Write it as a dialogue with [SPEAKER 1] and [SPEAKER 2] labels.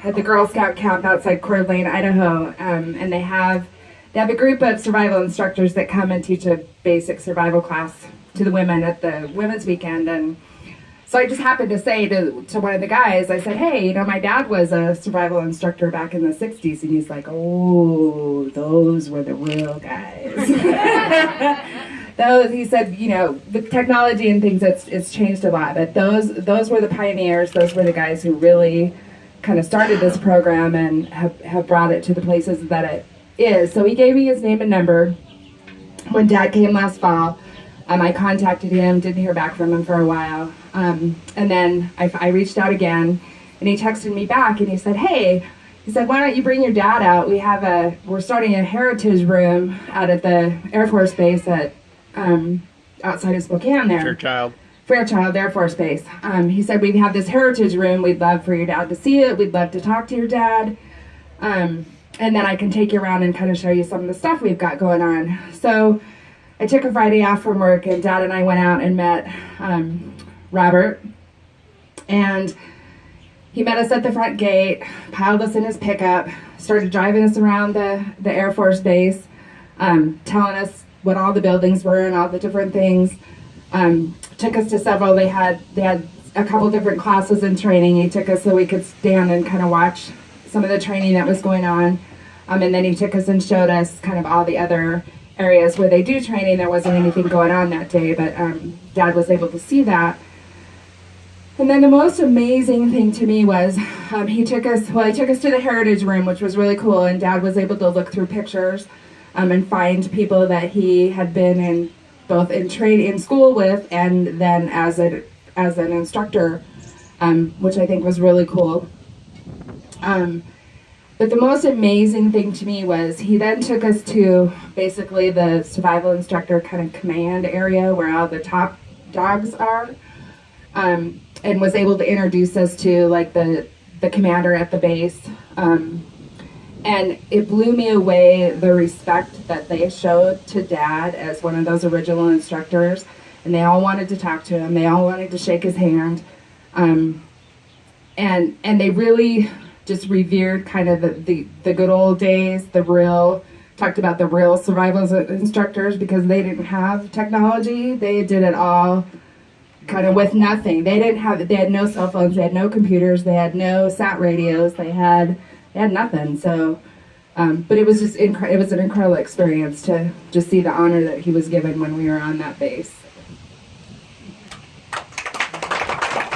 [SPEAKER 1] at the Girl Scout camp outside Coeur d'Alene, Idaho, and they have a group of survival instructors that come and teach a basic survival class to the women at the women's weekend. And so I just happened to say to one of the guys, I said, hey, you know, my dad was a survival instructor back in the 60s. And he's like, oh, those were the real guys. He said, you know, with technology and things, it's changed a lot. But those were the pioneers. Those were the guys who really kind of started this program and have brought it to the places that it is. So he gave me his name and number. When Dad came last fall, I contacted him, didn't hear back from him for a while. And then I reached out again, and he texted me back, and he said, hey, why don't you bring your dad out? We're starting a heritage room out at the Air Force Base at outside of Spokane there. Fairchild Air Force Base. He said, we have this heritage room. We'd love for your dad to see it. We'd love to talk to your dad. And then I can take you around and kind of show you some of the stuff we've got going on. So I took a Friday off from work, and Dad and I went out and met Robert. And he met us at the front gate, piled us in his pickup, started driving us around the Air Force Base, telling us what all the buildings were and all the different things. Took us to several. They had a couple different classes and training. He took us so we could stand and kind of watch some of the training that was going on. And then he took us and showed us kind of all the other areas where they do training. There wasn't anything going on that day, but Dad was able to see that. And then the most amazing thing to me was he took us to the Heritage Room, which was really cool, and Dad was able to look through pictures and find people that he had been in school with, and then as an instructor, which I think was really cool. But the most amazing thing to me was he then took us to basically the survival instructor kind of command area where all the top dogs are, and was able to introduce us to like the commander at the base. And it blew me away, the respect that they showed to Dad as one of those original instructors. And they all wanted to talk to him. They all wanted to shake his hand. And they really just revered kind of the good old days, talked about the real survival instructors, because they didn't have technology. They did it all kind of with nothing. They had no cell phones, they had no computers, they had no sat radios, they had nothing. So, but it was just it was an incredible experience to just see the honor that he was given when we were on that base.